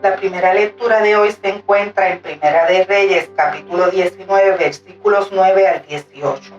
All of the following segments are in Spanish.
La primera lectura de hoy se encuentra en Primera de Reyes, capítulo 19, versículos 9 al 18.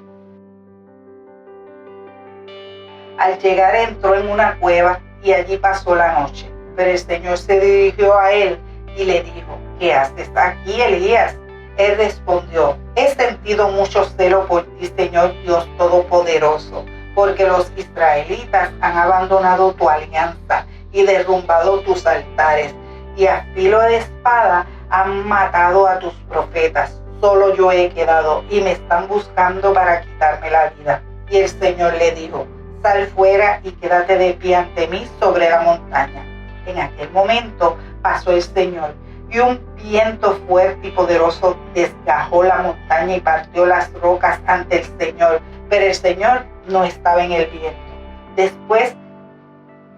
Al llegar entró en una cueva y allí pasó la noche. Pero el Señor se dirigió a él y le dijo: ¿Qué haces aquí, Elías? Él respondió: He sentido mucho celo por ti, Señor Dios Todopoderoso, porque los israelitas han abandonado tu alianza y derrumbado tus altares, y a filo de espada han matado a tus profetas. Solo yo he quedado y me están buscando para quitarme la vida. Y el Señor le dijo: Sal fuera y quédate de pie ante mí sobre la montaña. En aquel momento pasó el Señor, y un viento fuerte y poderoso desgajó la montaña y partió las rocas ante el Señor, pero el Señor no estaba en el viento. Después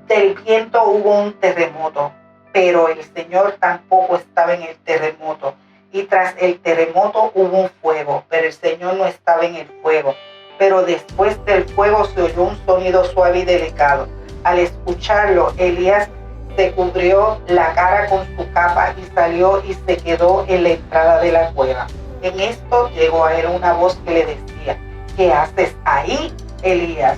del viento hubo un terremoto, pero el Señor tampoco estaba en el terremoto. Y tras el terremoto hubo un fuego, pero el Señor no estaba en el fuego. Pero después del fuego se oyó un sonido suave y delicado. Al escucharlo, Elías se cubrió la cara con su capa y salió y se quedó en la entrada de la cueva. En esto llegó a él una voz que le decía: ¿Qué haces ahí, Elías?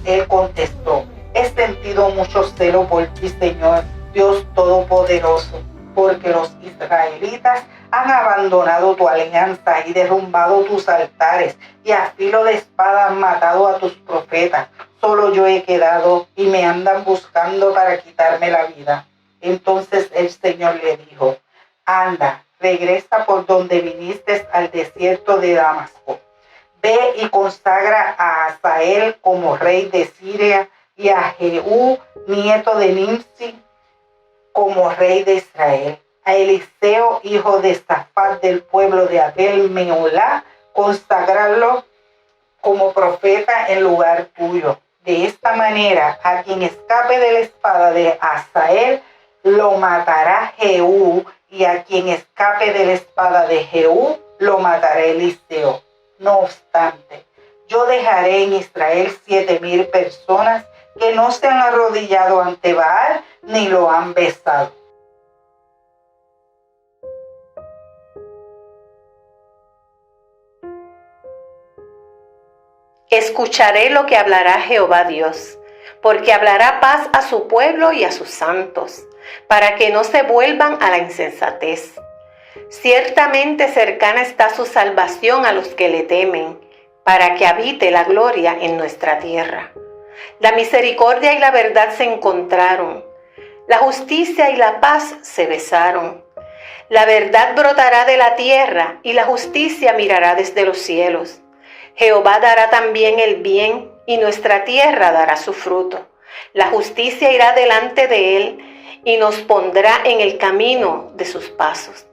Él contestó: He sentido mucho celo por ti, Señor Dios Todopoderoso, porque los israelitas han abandonado tu alianza y derrumbado tus altares, y a filo de espada han matado a tus profetas. Solo yo he quedado y me andan buscando para quitarme la vida. Entonces el Señor le dijo: Anda, regresa por donde viniste al desierto de Damasco. Ve y consagra a Hazael como rey de Siria y a Jehú, nieto de Nimsi, como rey de Israel. A Eliseo, hijo de Safat del pueblo de Abel Meolá, consagrarlo como profeta en lugar tuyo. De esta manera, a quien escape de la espada de Hazael, lo matará Jehú, y a quien escape de la espada de Jehú, lo matará Eliseo. No obstante, yo dejaré en Israel 7,000 personas que no se han arrodillado ante Baal ni lo han besado. Escucharé lo que hablará Jehová Dios, porque hablará paz a su pueblo y a sus santos, para que no se vuelvan a la insensatez. Ciertamente cercana está su salvación a los que le temen, para que habite la gloria en nuestra tierra. La misericordia y la verdad se encontraron, la justicia y la paz se besaron. La verdad brotará de la tierra y la justicia mirará desde los cielos. Jehová dará también el bien y nuestra tierra dará su fruto. La justicia irá delante de él y nos pondrá en el camino de sus pasos.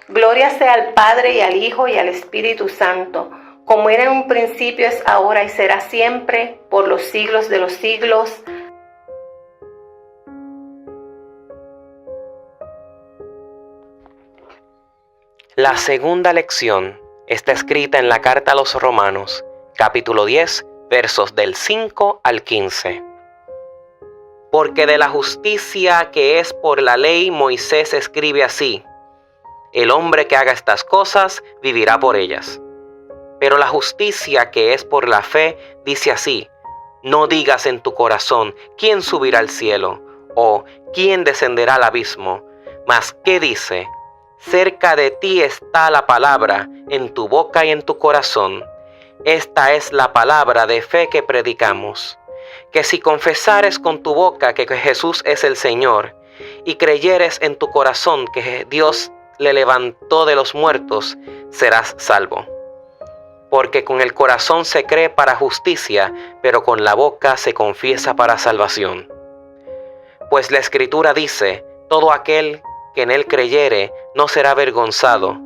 Gloria sea al Padre y al Hijo y al Espíritu Santo, como era en un principio, es ahora y será siempre, por los siglos de los siglos. La segunda lección está escrita en la carta a los Romanos, capítulo 10, versos del 5 al 15. Porque de la justicia que es por la ley, Moisés escribe así: el hombre que haga estas cosas vivirá por ellas. Pero la justicia que es por la fe dice así: no digas en tu corazón, ¿quién subirá al cielo? O ¿quién descenderá al abismo? Mas ¿qué dice? Cerca de ti está la palabra, en tu boca y en tu corazón. Esta es la palabra de fe que predicamos: que si confesares con tu boca que Jesús es el Señor, y creyeres en tu corazón que Dios le levantó de los muertos, serás salvo. Porque con el corazón se cree para justicia, pero con la boca se confiesa para salvación. Pues la Escritura dice: todo aquel que en él creyere no será avergonzado,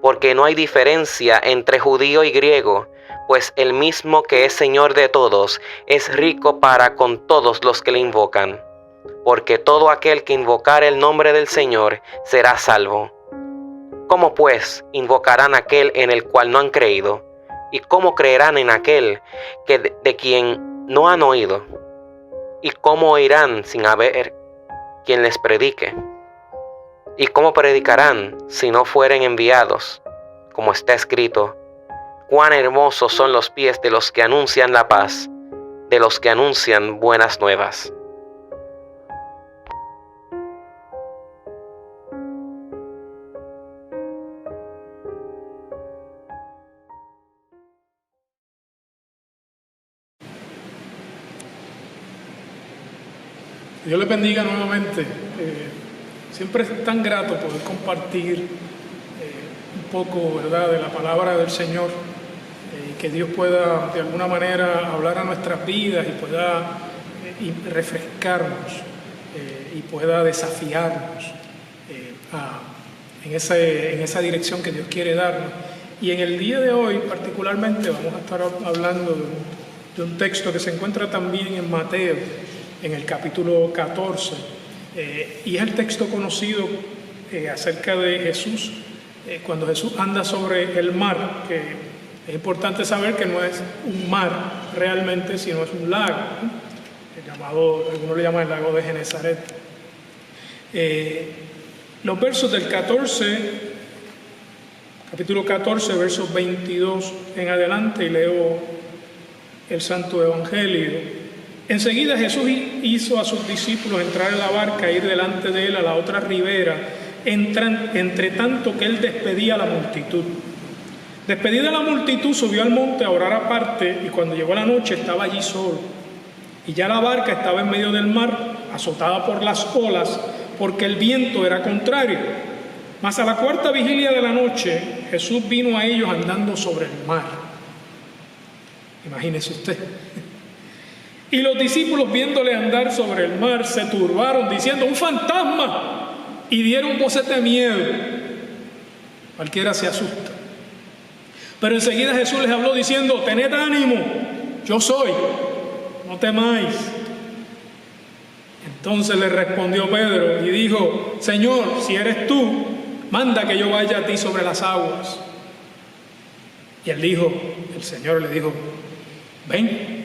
porque no hay diferencia entre judío y griego, pues el mismo que es Señor de todos es rico para con todos los que le invocan. Porque todo aquel que invocare el nombre del Señor será salvo. ¿Cómo pues invocarán a aquel en el cual no han creído? ¿Y cómo creerán en aquel de quien no han oído? ¿Y cómo oirán sin haber quien les predique? ¿Y cómo predicarán si no fueren enviados? Como está escrito: cuán hermosos son los pies de los que anuncian la paz, de los que anuncian buenas nuevas. Dios les bendiga nuevamente. Siempre es tan grato poder compartir un poco, ¿verdad?, de la palabra del Señor, que Dios pueda de alguna manera hablar a nuestras vidas y pueda refrescarnos y pueda desafiarnos en esa dirección que Dios quiere darnos. Y en el día de hoy particularmente vamos a estar hablando de un texto que se encuentra también en Mateo, en el capítulo 14, y es el texto conocido acerca de Jesús, cuando Jesús anda sobre el mar, que es importante saber que no es un mar realmente, sino es un lago, llamado, algunos le llaman el lago de Genesaret. Los versos del capítulo 14, versos 22 en adelante, y leo el Santo Evangelio. Enseguida Jesús hizo a sus discípulos entrar en la barca e ir delante de él a la otra ribera, entre tanto que él despedía a la multitud. Despedida la multitud, subió al monte a orar aparte, y cuando llegó la noche estaba allí solo. Y ya la barca estaba en medio del mar, azotada por las olas, porque el viento era contrario. Mas a la cuarta vigilia de la noche, Jesús vino a ellos andando sobre el mar. Imagínese usted. Y los discípulos, viéndole andar sobre el mar, se turbaron diciendo: ¡un fantasma! Y dieron voces de miedo. Cualquiera se asusta. Pero enseguida Jesús les habló diciendo: tened ánimo, yo soy, no temáis. Entonces le respondió Pedro y dijo: Señor, si eres tú, manda que yo vaya a ti sobre las aguas. Y el Señor le dijo: ven.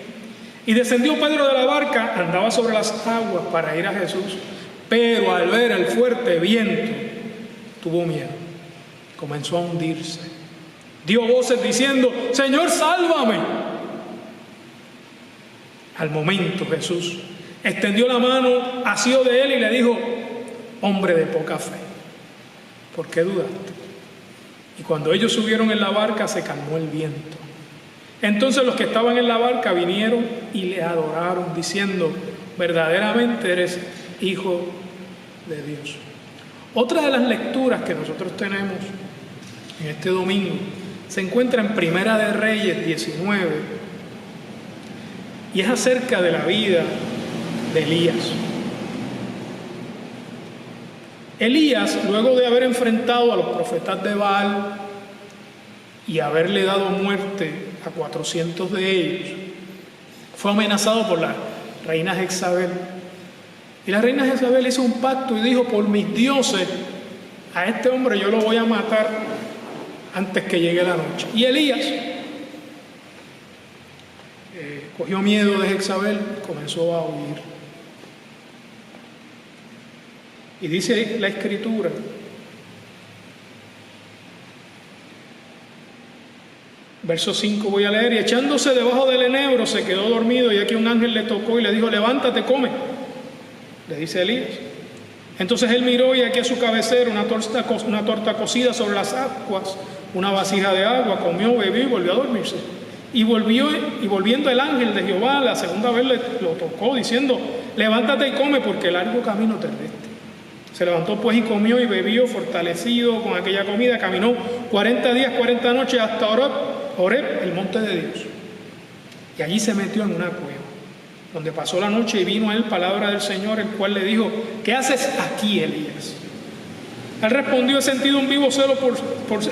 Y descendió Pedro de la barca, andaba sobre las aguas para ir a Jesús, pero al ver el fuerte viento, tuvo miedo, comenzó a hundirse. Dio voces diciendo: Señor, sálvame. Al momento Jesús extendió la mano, asió de él y le dijo: hombre de poca fe, ¿por qué dudaste? Y cuando ellos subieron en la barca, se calmó el viento. Entonces los que estaban en la barca vinieron y le adoraron, diciendo: verdaderamente eres Hijo de Dios. Otra de las lecturas que nosotros tenemos en este domingo se encuentra en Primera de Reyes 19, y es acerca de la vida de Elías. Elías, luego de haber enfrentado a los profetas de Baal y haberle dado muerte a 400 de ellos, fue amenazado por la reina Jezabel. Y la reina Jezabel hizo un pacto y dijo: por mis dioses, a este hombre yo lo voy a matar antes que llegue la noche. Y Elías cogió miedo de Jezabel, comenzó a huir. Y dice la Escritura, verso 5 voy a leer: y echándose debajo del enebro se quedó dormido, y aquí un ángel le tocó y le dijo: levántate, come. Le dice Elías. Entonces él miró, y aquí a su cabecera una torta cocida sobre las aguas, una vasija de agua, comió, bebió y volvió a dormirse. Y volviendo el ángel de Jehová la segunda vez lo tocó, diciendo: levántate y come, porque largo camino te resta. Se levantó pues y comió y bebió, fortalecido con aquella comida. Caminó 40 días, 40 noches hasta Horeb, el monte de Dios. Y allí se metió en una cueva, donde pasó la noche, y vino a él palabra del Señor, el cual le dijo: ¿qué haces aquí, Elías? Él respondió: he sentido un vivo celo por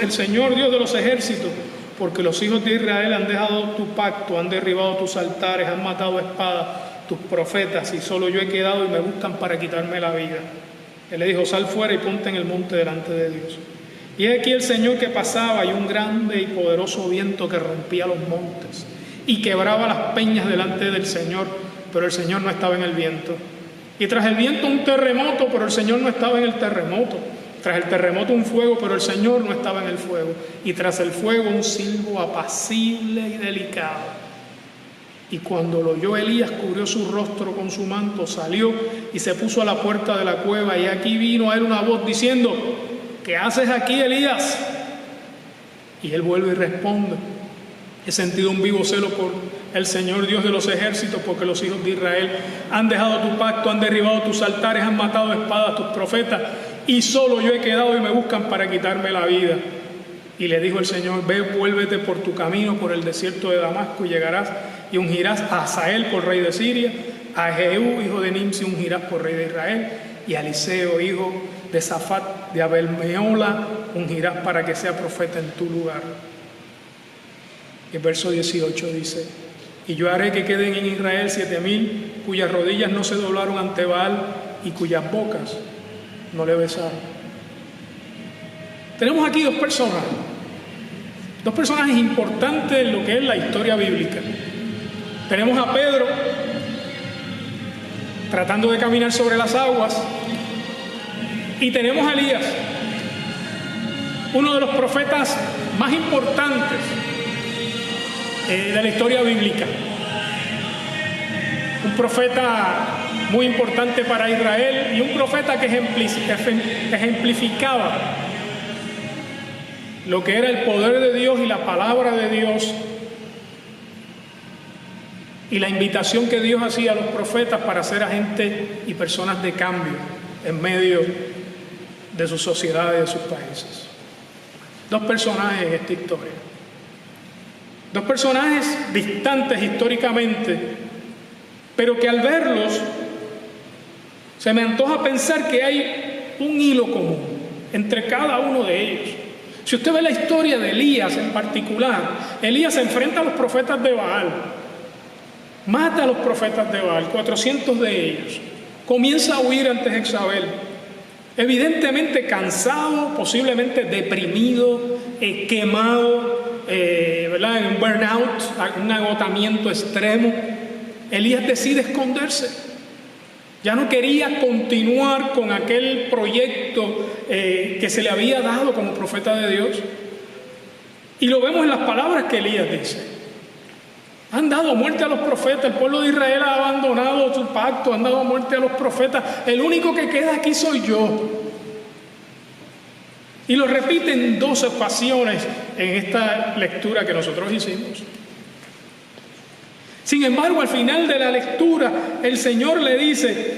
el Señor, Dios de los ejércitos, porque los hijos de Israel han dejado tu pacto, han derribado tus altares, han matado a espada tus profetas, y solo yo he quedado y me buscan para quitarme la vida. Él le dijo: sal fuera y ponte en el monte delante de Dios. Y he aquí el Señor que pasaba, y un grande y poderoso viento que rompía los montes y quebraba las peñas delante del Señor, pero el Señor no estaba en el viento. Y tras el viento un terremoto, pero el Señor no estaba en el terremoto. Tras el terremoto un fuego, pero el Señor no estaba en el fuego. Y tras el fuego un silbo apacible y delicado. Y cuando lo oyó Elías, cubrió su rostro con su manto, salió y se puso a la puerta de la cueva. Y aquí vino a él una voz diciendo: ¿qué haces aquí, Elías? Y él vuelve y responde: he sentido un vivo celo por el Señor Dios de los ejércitos, porque los hijos de Israel han dejado tu pacto, han derribado tus altares, han matado a espada a tus profetas, y solo yo he quedado y me buscan para quitarme la vida. Y le dijo el Señor: ve, vuélvete por tu camino por el desierto de Damasco, y llegarás y ungirás a Hazael por rey de Siria, a Jehú hijo de Nimsi ungirás por rey de Israel, y a Eliseo hijo de Safat de Abel-Mehola ungirás para que sea profeta en tu lugar. Y el verso 18 dice: y yo haré que queden en Israel 7,000 cuyas rodillas no se doblaron ante Baal y cuyas bocas no le besaron. Tenemos aquí dos personajes importantes en lo que es la historia bíblica. Tenemos a Pedro tratando de caminar sobre las aguas, y tenemos a Elías, uno de los profetas más importantes de la historia bíblica. Un profeta muy importante para Israel y un profeta que ejemplificaba lo que era el poder de Dios y la palabra de Dios y la invitación que Dios hacía a los profetas para ser agentes y personas de cambio en medio de sus sociedades y de sus países. Dos personajes en esta historia. Dos personajes distantes históricamente, pero que al verlos se me antoja pensar que hay un hilo común entre cada uno de ellos. Si usted ve la historia de Elías en particular, Elías se enfrenta a los profetas de Baal, mata a los profetas de Baal, 400 de ellos, comienza a huir ante Jezabel, evidentemente cansado, posiblemente deprimido, quemado, ¿verdad? En un burnout, un agotamiento extremo. Elías decide esconderse. Ya no quería continuar con aquel proyecto que se le había dado como profeta de Dios. Y lo vemos en las palabras que Elías dice. Han dado muerte a los profetas, el pueblo de Israel ha abandonado su pacto, han dado muerte a los profetas, el único que queda aquí soy yo. Y lo repite en 2 ocasiones en esta lectura que nosotros hicimos. Sin embargo, al final de la lectura, el Señor le dice: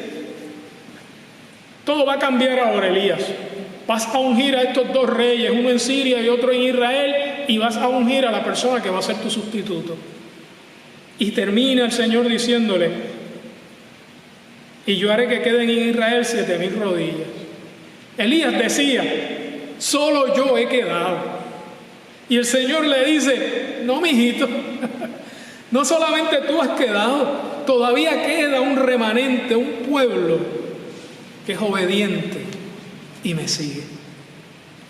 todo va a cambiar ahora, Elías. Vas a ungir a estos 2 reyes, uno en Siria y otro en Israel, y vas a ungir a la persona que va a ser tu sustituto. Y termina el Señor diciéndole: y yo haré que queden en Israel 7,000 rodillas. Elías decía: solo yo he quedado. Y el Señor le dice: no, mijito, no solamente tú has quedado, todavía queda un remanente, un pueblo que es obediente y me sigue.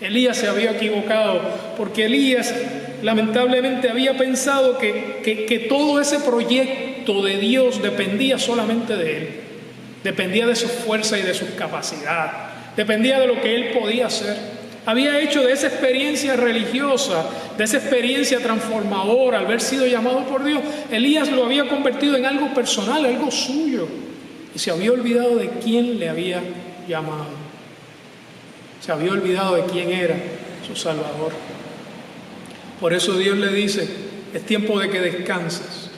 Elías se había equivocado, porque Elías lamentablemente había pensado que todo ese proyecto de Dios dependía solamente de él, dependía de su fuerza y de su capacidad, dependía de lo que él podía hacer. Había hecho de esa experiencia religiosa, de esa experiencia transformadora, al haber sido llamado por Dios, Elías lo había convertido en algo personal, algo suyo, y se había olvidado de quién le había llamado. Se había olvidado de quién era su Salvador. Por eso Dios le dice: es tiempo de que descanses.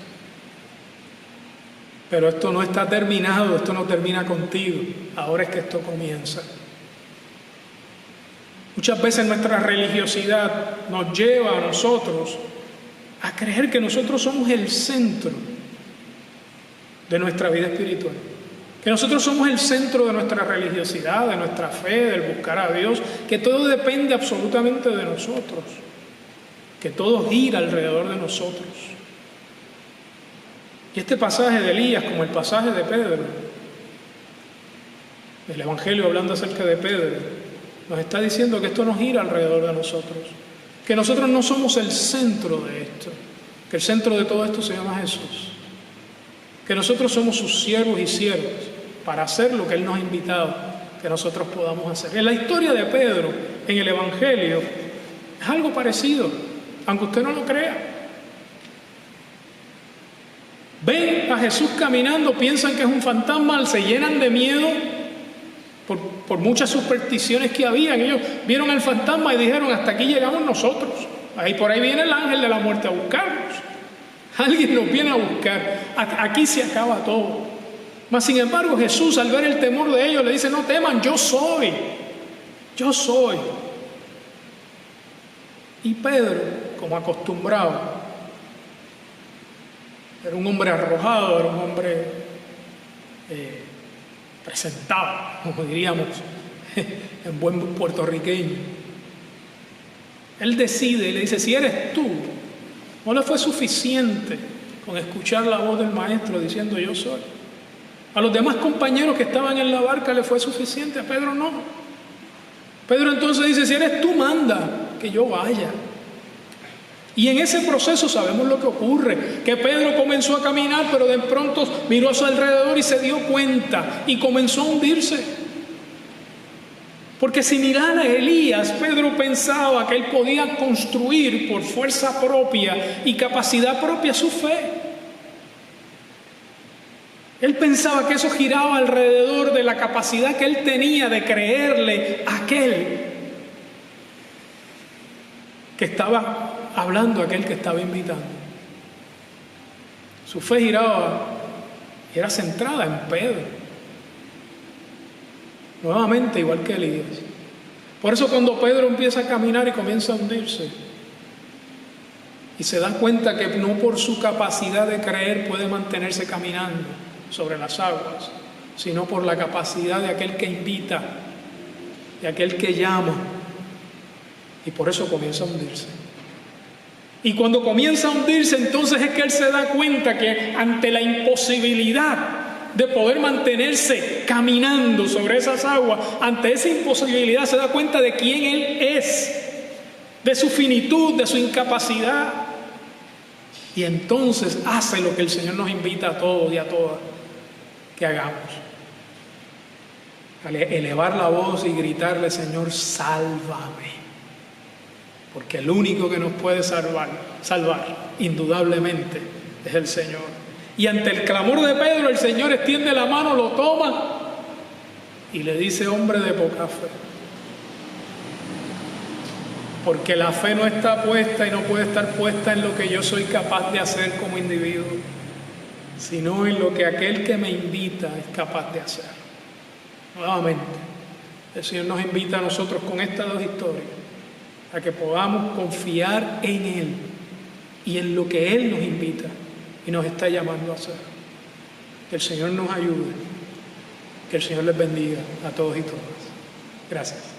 Pero esto no está terminado, esto no termina contigo. Ahora es que esto comienza. Muchas veces nuestra religiosidad nos lleva a nosotros a creer que nosotros somos el centro de nuestra vida espiritual. Que nosotros somos el centro de nuestra religiosidad, de nuestra fe, del buscar a Dios, que todo depende absolutamente de nosotros, que todo gira alrededor de nosotros. Y este pasaje de Elías, como el pasaje de Pedro, el Evangelio hablando acerca de Pedro, nos está diciendo que esto no gira alrededor de nosotros, que nosotros no somos el centro de esto, que el centro de todo esto se llama Jesús, que nosotros somos sus siervos y siervas para hacer lo que Él nos ha invitado que nosotros podamos hacer. En la historia de Pedro, en el Evangelio, es algo parecido, aunque usted no lo crea. Ven a Jesús caminando, piensan que es un fantasma, se llenan de miedo por muchas supersticiones que habían. Ellos vieron al fantasma y dijeron, hasta aquí llegamos nosotros. Ahí por ahí viene el ángel de la muerte a buscarnos. Alguien nos viene a buscar. Aquí se acaba todo. Mas sin embargo Jesús, al ver el temor de ellos, le dice, no teman, yo soy. Yo soy. Y Pedro, como acostumbrado, era un hombre arrojado, era un hombre presentado, como diríamos en buen puertorriqueño. Él decide y le dice, si eres tú, no le fue suficiente con escuchar la voz del maestro diciendo yo soy. A los demás compañeros que estaban en la barca le fue suficiente, a Pedro no. Pedro entonces dice, si eres tú, manda que yo vaya. Y en ese proceso sabemos lo que ocurre, que Pedro comenzó a caminar, pero de pronto miró a su alrededor y se dio cuenta y comenzó a hundirse. Porque similar a Elías, Pedro pensaba que él podía construir por fuerza propia y capacidad propia su fe. Él pensaba que eso giraba alrededor de la capacidad que él tenía de creerle a aquel que estaba hablando, aquel que estaba invitando. Su fe giraba y era centrada en Pedro. Nuevamente, igual que Elías. Por eso cuando Pedro empieza a caminar y comienza a hundirse, y se da cuenta que no por su capacidad de creer puede mantenerse caminando sobre las aguas, sino por la capacidad de aquel que invita, de aquel que llama, y por eso comienza a hundirse. Y cuando comienza a hundirse, entonces es que él se da cuenta que ante la imposibilidad de poder mantenerse caminando sobre esas aguas, ante esa imposibilidad se da cuenta de quién él es, de su finitud, de su incapacidad. Y entonces hace lo que el Señor nos invita a todos y a todas que hagamos. Elevar la voz y gritarle, Señor, sálvame. Porque el único que nos puede salvar, indudablemente, es el Señor. Y ante el clamor de Pedro, el Señor extiende la mano, lo toma y le dice, hombre de poca fe. Porque la fe no está puesta y no puede estar puesta en lo que yo soy capaz de hacer como individuo, sino en lo que aquel que me invita es capaz de hacer. Nuevamente, el Señor nos invita a nosotros con estas dos historias a que podamos confiar en Él y en lo que Él nos invita y nos está llamando a hacer. Que el Señor nos ayude, que el Señor les bendiga a todos y todas. Gracias.